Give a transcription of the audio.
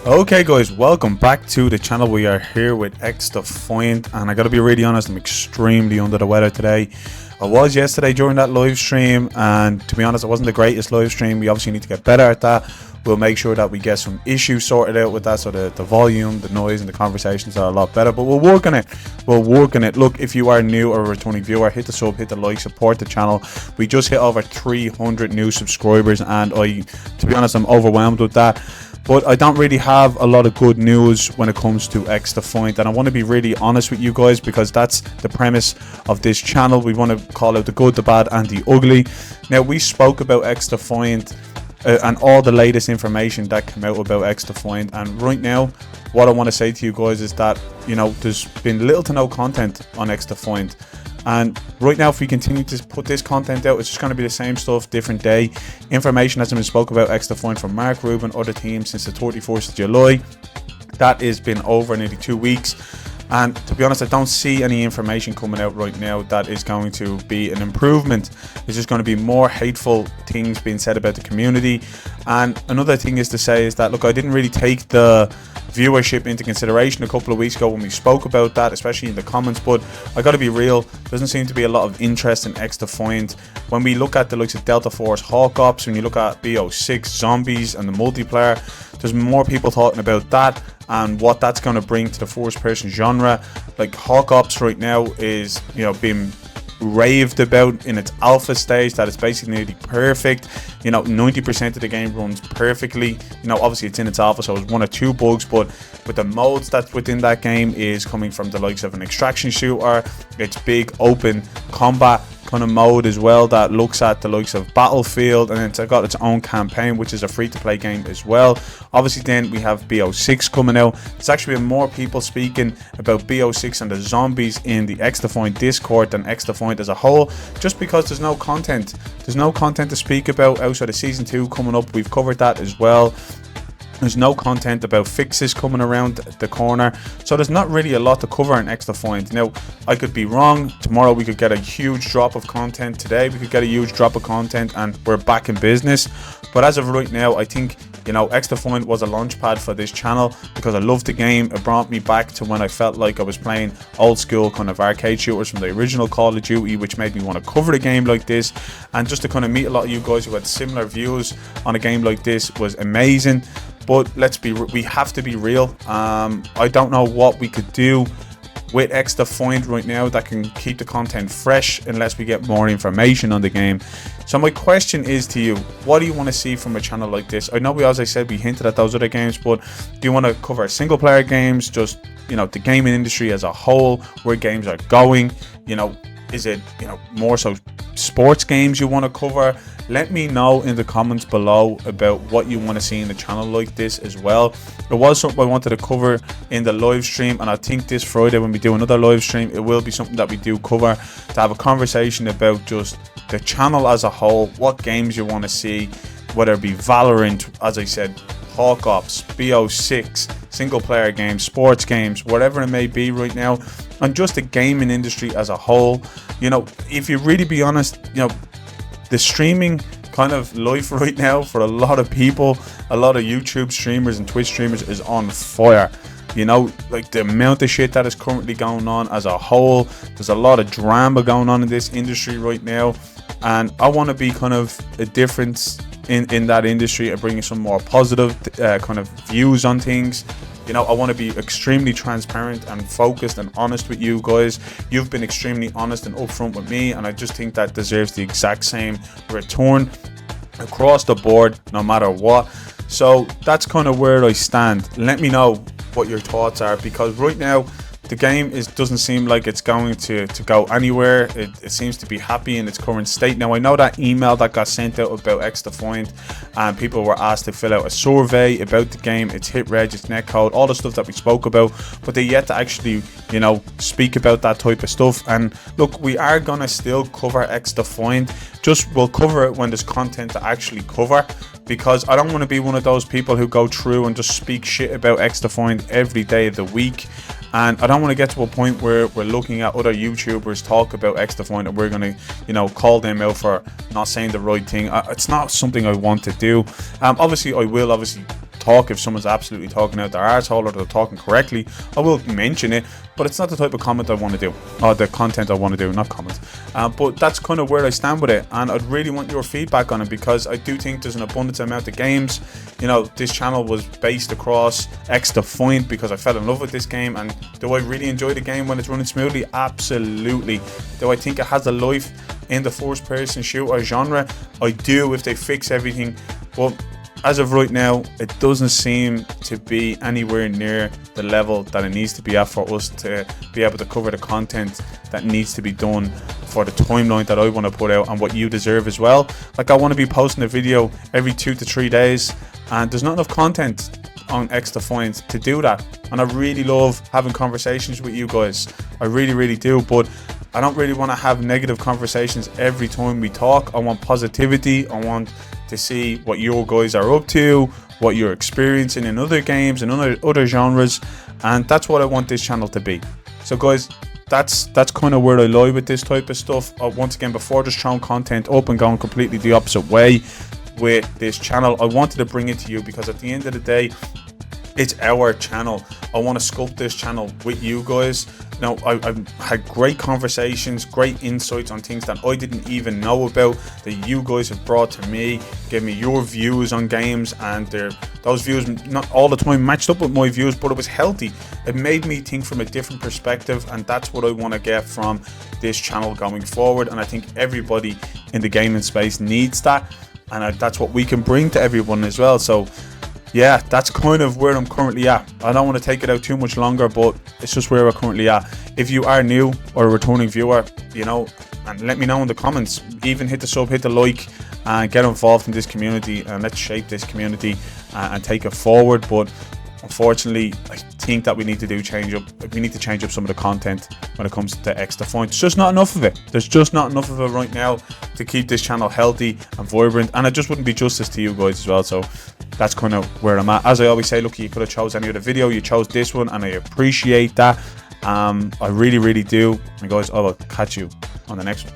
Okay guys, welcome back to the channel. We are here with XDefiant, and I gotta be really honest, I'm extremely under the weather today. I was yesterday during that live stream, and to be honest, it wasn't the greatest live stream. We obviously need to get better at that. We'll make sure that we get some issues sorted out with that, so the volume, the noise, and the conversations are a lot better. But we'll work on it. Look, if you are new or a returning viewer, hit the sub, hit the like, support the channel. We just hit over 300 new subscribers, and to be honest, I'm overwhelmed with that. But I don't really have a lot of good news when it comes to XDefiant, and I want to be really honest with you guys, because that's the premise of this channel. We want to call out the good, the bad, and the ugly. Now, we spoke about XDefiant and all the latest information that came out about XDefiant, and right now what I want to say to you guys is that, you know, there's been little to no content on XDefiant. And right now, if we continue to put this content out, it's just going to be the same stuff, different day. Information hasn't been spoken about XDefiant from Mark Rubin, other teams, since the 31st of July. That has been over nearly 2 weeks. And to be honest, I don't see any information coming out right now that is going to be an improvement. It's just going to be more hateful things being said about the community. And another thing is to say is that, look, I didn't really take the viewership into consideration a couple of weeks ago when we spoke about that, especially in the comments, but I gotta be real, doesn't seem to be a lot of interest in XDefiant. When we look at the likes of Delta Force, Hawk Ops, when you look at BO6, Zombies, and the multiplayer, there's more people talking about that and what that's going to bring to the first person genre. Like Hawk Ops right now is, you know, being raved about in its alpha stage, that it's basically nearly perfect. You know, 90% of the game runs perfectly. You know, obviously it's in its alpha, so it's one or two bugs, but with the modes that's within that game is coming from the likes of an extraction shooter. It's big open combat kind of mode as well that looks at the likes of Battlefield, and it's got its own campaign, which is a free-to-play game as well. Obviously then we have BO6 coming out. There's actually been more people speaking about BO6 and the zombies in the XDefiant Discord than XDefiant as a whole, just because there's no content to speak about outside of season 2 coming up. We've covered that as well. There's no content about fixes coming around the corner, so there's not really a lot to cover in XDefiant. Now, I could be wrong. Tomorrow we could get a huge drop of content. Today we could get a huge drop of content, and we're back in business. But as of right now, I think, you know, XDefiant was a launch pad for this channel because I loved the game. It brought me back to when I felt like I was playing old school kind of arcade shooters from the original Call of Duty, which made me want to cover a game like this. And just to kind of meet a lot of you guys who had similar views on a game like this was amazing. But we have to be real. I don't know what we could do with XDefiant right now that can keep the content fresh unless we get more information on the game. So my question is to you, what do you want to see from a channel like this? I know as I said, we hinted at those other games, but do you want to cover single player games, just, you know, the gaming industry as a whole, where games are going? You know, is it, you know, more so sports games you want to cover? Let me know in the comments below about what you want to see in the channel like this as well. It was something I wanted to cover in the live stream, and I think this Friday when we do another live stream, it will be something that we do cover, to have a conversation about just the channel as a whole, what games you want to see, whether it be Valorant, as I said, Hawk Ops, BO6, single player games, sports games, whatever it may be right now, and just the gaming industry as a whole. You know, if you really be honest, you know, the streaming kind of life right now for a lot of people, a lot of YouTube streamers and Twitch streamers, is on fire. You know, like the amount of shit that is currently going on as a whole, there's a lot of drama going on in this industry right now, and I want to be kind of a difference in that industry and bringing some more positive kind of views on things. You know, I want to be extremely transparent and focused and honest with you guys. You've been extremely honest and upfront with me, and I just think that deserves the exact same return across the board, no matter what. So that's kind of where I stand. Let me know what your thoughts are, because right now the game doesn't seem like it's going to go anywhere. It seems to be happy in its current state. Now, I know that email that got sent out about XDefiant, and people were asked to fill out a survey about the game, its hit reg, its netcode, all the stuff that we spoke about, but they yet to actually, you know, speak about that type of stuff. And look, we are gonna still cover XDefiant, just we'll cover it when there's content to actually cover, because I don't want to be one of those people who go through and just speak shit about XDefiant every day of the week. And I don't want to get to a point where we're looking at other YouTubers talk about XDefiant and we're going to, you know, call them out for not saying the right thing. It's not something I want to do. Obviously, I will talk. If someone's absolutely talking out their arsehole or they're talking correctly, I will mention it, but it's not the type of comment I want to do, or the content I want to do, not comments. But that's kind of where I stand with it, and I'd really want your feedback on it, because I do think there's an abundant amount of games. You know, this channel was based across XDefiant because I fell in love with this game. And do I really enjoy the game when it's running smoothly? Absolutely. Do I think it has a life in the first person shooter genre? I do, if they fix everything. But as of right now, it doesn't seem to be anywhere near the level that it needs to be at for us to be able to cover the content that needs to be done for the timeline that I want to put out and what you deserve as well. Like, I want to be posting a video every 2 to 3 days, and there's not enough content on XDefiant to do that. And I really love having conversations with you guys. I really do, but I don't really want to have negative conversations every time we talk. I want positivity. I want to see what you guys are up to, what you're experiencing in other games and other genres, and that's what I want this channel to be. So guys, that's kind of where I lie with this type of stuff. Once again, before just throwing content up and going completely the opposite way with this channel, I wanted to bring it to you because at the end of the day, it's our channel. I want to sculpt this channel with you guys. Now, I've had great conversations, great insights on things that I didn't even know about, that you guys have brought to me, gave me your views on games, and those views not all the time matched up with my views, but it was healthy. It made me think from a different perspective, and that's what I want to get from this channel going forward. And I think everybody in the gaming space needs that, and that's what we can bring to everyone as well. So yeah, that's kind of where I'm currently at. I don't want to take it out too much longer, but it's just where we're currently at. If you are new or a returning viewer, you know, and let me know in the comments. Even hit the sub, hit the like, and get involved in this community, and let's shape this community and take it forward. But unfortunately, I think that we need to change up some of the content when it comes to XDefiant. There's just not enough of it. There's just not enough of it right now to keep this channel healthy and vibrant, and it just wouldn't be justice to you guys as well. So that's kind of where I'm at. As I always say, look, you could have chose any other video, you chose this one, and I appreciate that. I really do. And guys, I will catch you on the next one.